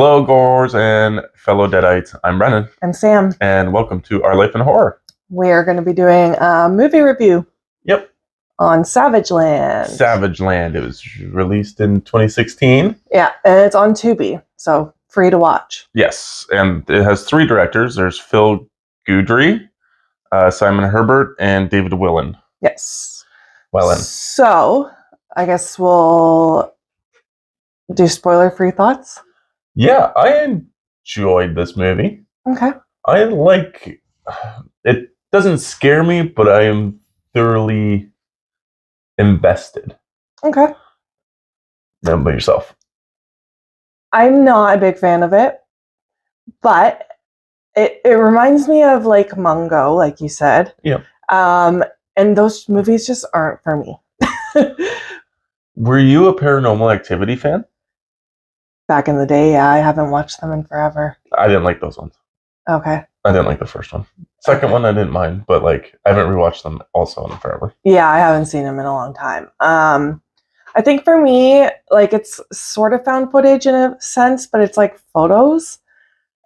Hello, Gores and fellow Deadites. I'm Brennan, I'm Sam. and welcome to Our Life in Horror. We're going to be doing a movie review Yep, on Savageland. Savageland. It was released in 2016. Yeah, and it's on Tubi, so free to watch. Yes, and it has three directors. There's Phil Goodry, Simon Herbert, and David Willen. Yes. Wellen. So, I guess we'll do spoiler-free thoughts. Yeah, I enjoyed this movie. Okay. I like it. Doesn't scare me, but I am thoroughly invested. Okay. How about yourself? I'm not a big fan of it, but it reminds me of like Mungo, like you said. Yeah. And those movies just aren't for me. Were you a Paranormal Activity fan? Back in the day, yeah, I haven't watched them in forever. I didn't like those ones. Okay. I didn't like the first one. Second one I didn't mind, but like I haven't rewatched them also in forever. Yeah, I haven't seen them in a long time. I think for me, like it's sort of found footage in a sense, but it's like photos.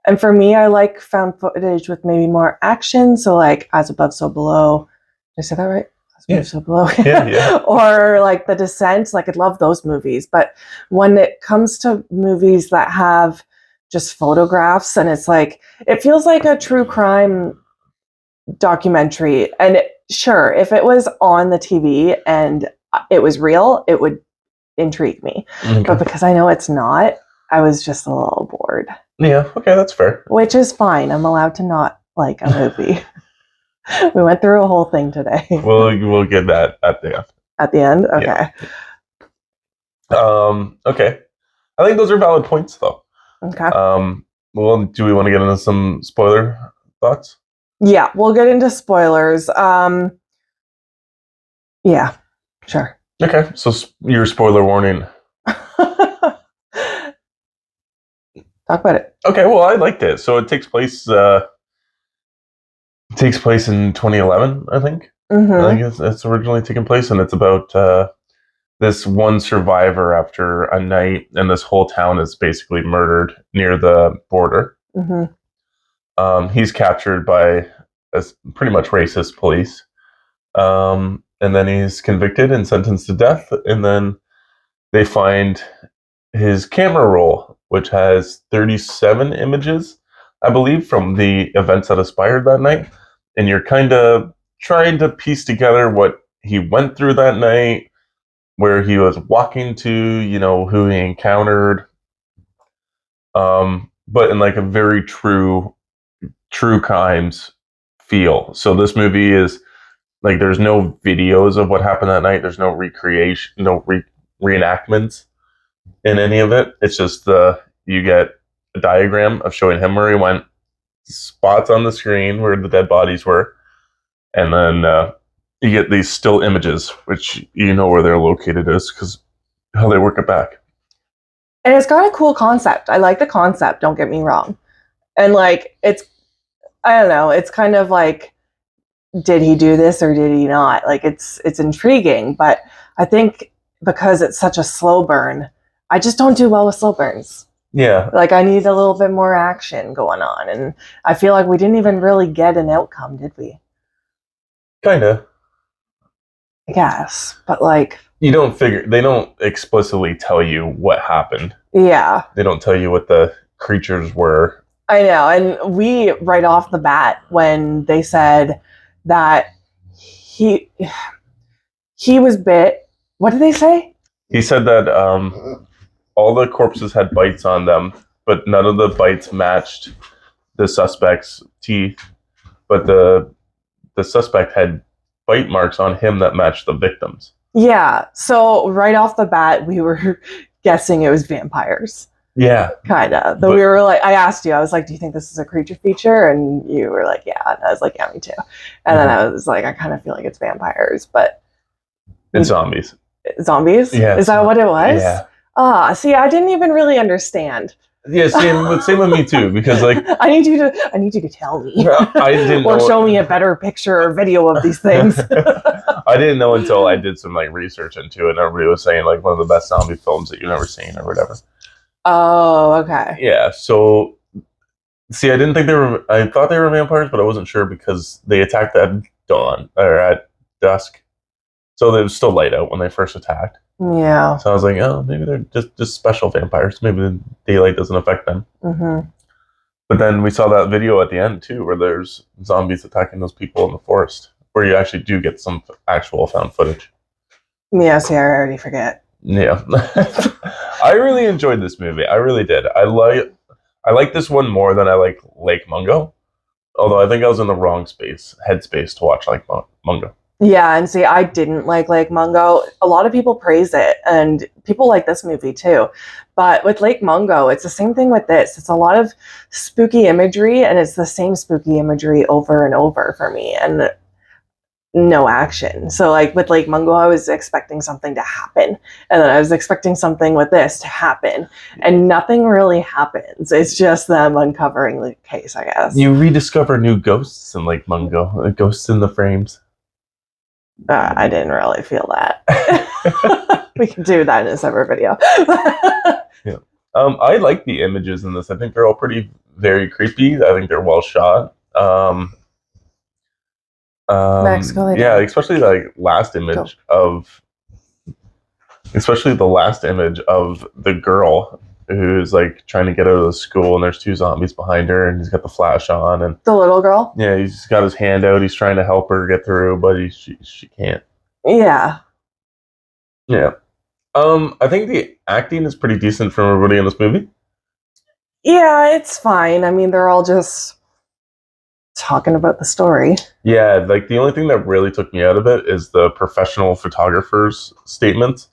And for me, I like found footage with maybe more action. So like As Above, So Below. Did I say that right? As Above, So Below. Yeah. Or like The Descent. Like I love those movies. But when it comes to movies that have just photographs and it's like, it feels like a true crime documentary. And sure, if it was on the TV and it was real, it would intrigue me. Okay. But because I know it's not, I was just a little bored. Yeah, okay, that's fair. Which is fine. I'm allowed to not like a movie. We went through a whole thing today. We'll get that at the end. At the end? Okay. Yeah. Okay. I think those are valid points though. Okay. Well, do we want to get into some spoiler thoughts? Yeah, we'll get into spoilers. Yeah, sure. Okay, so your spoiler warning. Talk about it. Okay, well, I liked it. So it takes place in 2011, I think. Mm-hmm. I think it's originally taken place, and it's about this one survivor after a night, and this whole town is basically murdered near the border. Mm-hmm. He's captured by pretty much racist police, and then he's convicted and sentenced to death, and then they find his camera roll, which has 37 images, I believe, from the events that aspired that night. And you're kind of trying to piece together what he went through that night, where he was walking to, who he encountered. But in like a very true crimes feel. So this movie is like, there's no videos of what happened that night. There's no recreation, no reenactments in any of it. It's just you get a diagram of showing him where he went, spots on the screen where the dead bodies were, and then you get these still images, which you know where they're located is because how they work it back. And it's got a cool concept. I like the concept, don't get me wrong. And like I don't know, it's kind of like, did he do this or did he not? Like it's intriguing, but I think because it's such a slow burn, I just don't do well with slow burns. Yeah. Like I need a little bit more action going on. And I feel like we didn't even really get an outcome, did we? Kinda. I guess. But like, they don't explicitly tell you what happened. Yeah. They don't tell you what the creatures were. I know. And we, right off the bat, when they said that he was bit, what did they say? He said that all the corpses had bites on them, but none of the bites matched the suspect's teeth. But the suspect had bite marks on him that matched the victims. Yeah. So right off the bat, we were guessing it was vampires. Yeah. Kind of. But we were like, I asked you, I was like, do you think this is a creature feature? And you were like, yeah. And I was like, yeah, me too. And then I was like, I kind of feel like it's vampires, but it's zombies. Zombies? Yeah. Is that what it was? Yeah. See, I didn't even really understand. Yeah, same with me too. Because like, I need you to tell me, I didn't or show me a better picture or video of these things. I didn't know until I did some like research into it, and everybody was saying like one of the best zombie films that you've ever seen or whatever. Oh, okay. Yeah, so see, I didn't think they were. I thought they were vampires, but I wasn't sure because they attacked at dawn or at dusk, so it was still light out when they first attacked. Yeah. So I was like, oh, maybe they're just special vampires. Maybe the daylight doesn't affect them. Mm-hmm. But then we saw that video at the end too, where there's zombies attacking those people in the forest, where you actually do get some actual found footage. Yeah, see, I already forget. Yeah, I really enjoyed this movie. I really did. I like this one more than I like Lake Mungo. Although I think I was in the wrong headspace to watch Lake Mungo. Yeah, and see, I didn't like Lake Mungo. A lot of people praise it, and people like this movie too. But with Lake Mungo, it's the same thing with this. It's a lot of spooky imagery, and it's the same spooky imagery over and over for me, and no action. So, like with Lake Mungo, I was expecting something to happen, and then I was expecting something with this to happen, and nothing really happens. It's just them uncovering the case, I guess. You rediscover new ghosts in Lake Mungo, ghosts in the frames. I didn't really feel that. We can do that in a separate video. Yeah. I like the images in this. I think they're all very creepy. I think they're well shot. Max, go lay yeah, down. especially like especially the last image of the girl who's like trying to get out of the school, and there's two zombies behind her, and he's got the flash on, and The little girl? yeah, he's got his hand out. He's trying to help her get through, but she can't. Yeah. Yeah. I think the acting is pretty decent from everybody in this movie. Yeah, it's fine. I mean, they're all just talking about the story. Yeah, like the only thing that really took me out of it is the professional photographer's statement.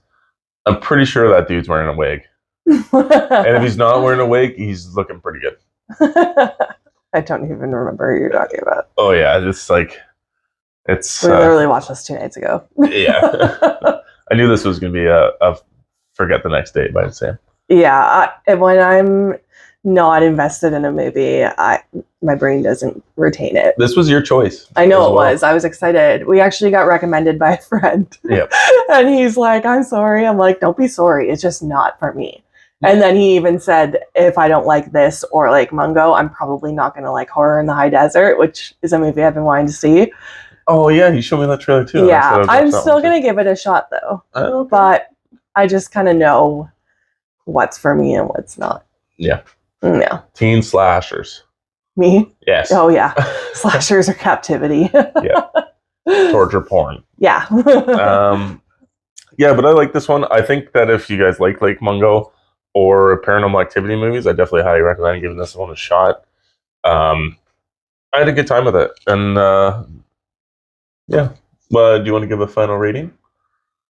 I'm pretty sure that dude's wearing a wig. And if he's not wearing a wig, he's looking pretty good. I don't even remember who you're talking about. Oh yeah, it's We literally watched this 2 nights ago. Yeah. I knew this was going to be a Forget the Next Day by Sam. Yeah, when I'm not invested in a movie, my brain doesn't retain it. This was your choice. I know it was. I was excited. We actually got recommended by a friend. Yep. And he's like, I'm sorry. I'm like, don't be sorry. It's just not for me. And then he even said, if I don't like this or like Mungo, I'm probably not going to like Horror in the High Desert, which is a movie I've been wanting to see. Oh, yeah. You showed me that trailer too. Yeah. I'm still going to give it a shot though. Okay. But I just kind of know what's for me and what's not. Yeah. Yeah. Teen slashers. Me? Yes. Oh, yeah. Slashers are captivity. Yeah. Torture porn. Yeah. Yeah, but I like this one. I think that if you guys like Lake Mungo or Paranormal Activity movies, I definitely highly recommend giving this one a shot. I had a good time with it. And yeah. Do you want to give a final rating?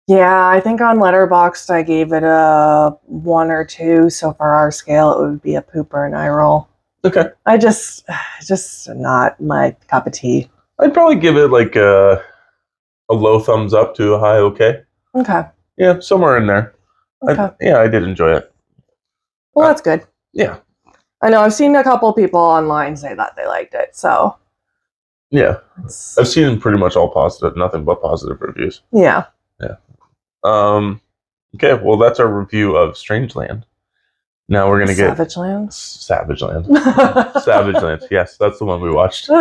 Yeah, I think on Letterboxd I gave it a 1 or 2. So for our scale, it would be a poop or an eye roll. Okay. Just not my cup of tea. I'd probably give it like a low thumbs up to a high okay. Okay. Yeah, somewhere in there. Okay. I did enjoy it. Well, that's good. Yeah. I know I've seen a couple people online say that they liked it, so. Yeah. I've seen pretty much all positive, nothing but positive reviews. Yeah. Yeah. Okay, well, that's our review of Strangeland. Now we're going to get... Savageland? Savageland. Savageland, yes, that's the one we watched. Do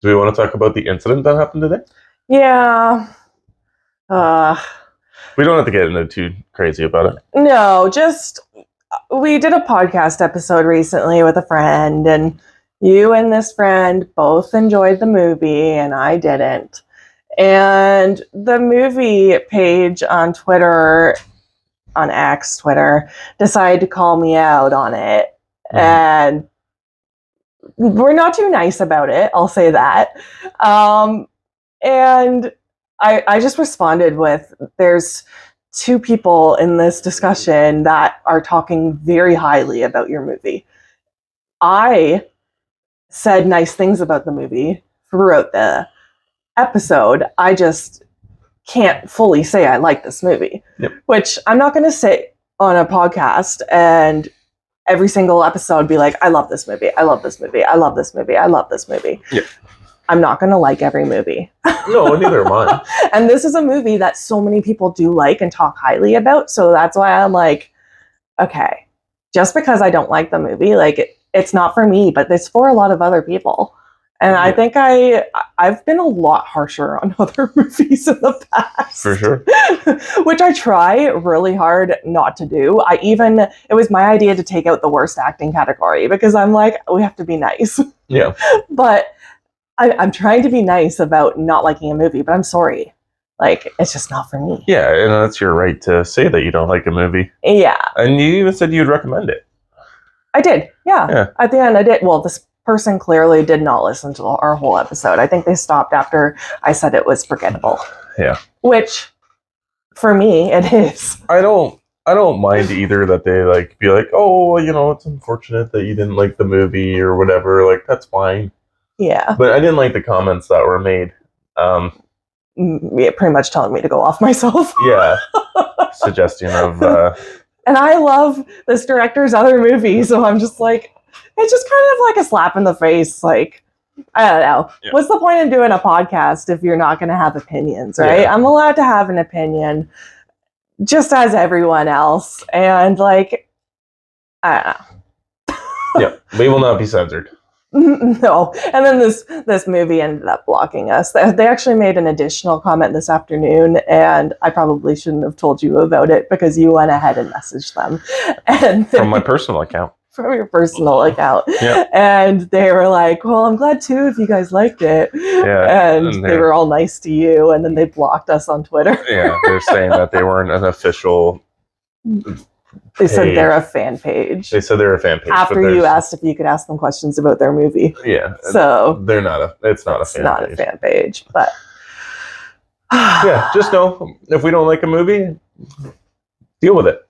we want to talk about the incident that happened today? Yeah. We don't have to get into too crazy about it. No, just we did a podcast episode recently with a friend, and you and this friend both enjoyed the movie, and I didn't. And the movie page on Twitter, on X Twitter, decided to call me out on it. Mm-hmm. And we're not too nice about it, I'll say that. And I just responded with, there's 2 people in this discussion that are talking very highly about your movie. I said nice things about the movie throughout the episode. I just can't fully say I like this movie. Yep. Which I'm not going to sit on a podcast and every single episode be like, I love this movie, I love this movie, I love this movie, I love this movie. Yep. I'm not going to like every movie. No, neither am I. And this is a movie that so many people do like and talk highly about. So that's why I'm like, okay, just because I don't like the movie, like it's not for me, but it's for a lot of other people. And I think I've been a lot harsher on other movies in the past. For sure. Which I try really hard not to do. It was my idea to take out the worst acting category because I'm like, we have to be nice. Yeah. But I'm trying to be nice about not liking a movie, but I'm sorry. Like, it's just not for me. Yeah, and that's your right to say that you don't like a movie. Yeah. And you even said you'd recommend it. I did. Yeah. At the end, I did. Well, this person clearly did not listen to our whole episode. I think they stopped after I said it was forgettable. Yeah. Which, for me, it is. I don't mind either that they like be like, oh, it's unfortunate that you didn't like the movie or whatever. Like, that's fine. Yeah. But I didn't like the comments that were made. Pretty much telling me to go off myself. Yeah. Suggestion of... And I love this director's other movies, so I'm just like, it's just kind of like a slap in the face. Like, I don't know. Yeah. What's the point in doing a podcast if you're not going to have opinions, right? Yeah. I'm allowed to have an opinion, just as everyone else. And like, I don't know. Yeah, we will not be censored. No. And then this movie ended up blocking us. They actually made an additional comment this afternoon, and I probably shouldn't have told you about it because you went ahead and messaged them. And from my personal account. From your personal account. Yeah. And they were like, well, I'm glad too if you guys liked it. Yeah. And they were all nice to you, and then they blocked us on Twitter. Yeah, they're saying that they weren't an official... They said they're a fan page. They said they're a fan page. After you asked if you could ask them questions about their movie. Yeah. So they're not it's not a fan page. But yeah, just know if we don't like a movie, deal with it.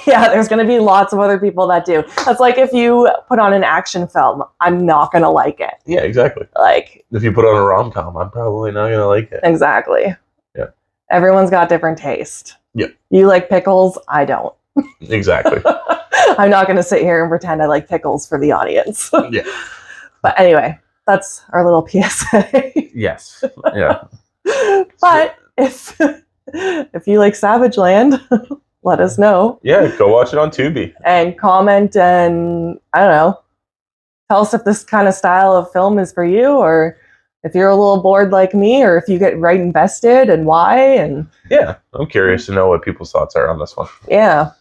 Yeah, there's going to be lots of other people that do. That's like if you put on an action film, I'm not going to like it. Yeah, exactly. Like if you put on a rom-com, I'm probably not going to like it. Exactly. Yeah. Everyone's got different taste. Yeah. You like pickles, I don't. Exactly. I'm not going to sit here and pretend I like pickles for the audience. Yeah. But anyway, that's our little PSA. Yes. Yeah. But if you like Savageland, let us know. Yeah, go watch it on Tubi. And comment and, I don't know, tell us if this kind of style of film is for you, or if you're a little bored like me, or if you get right invested and why. And yeah, I'm curious to know what people's thoughts are on this one. Yeah.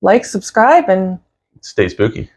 Like, subscribe, and stay spooky.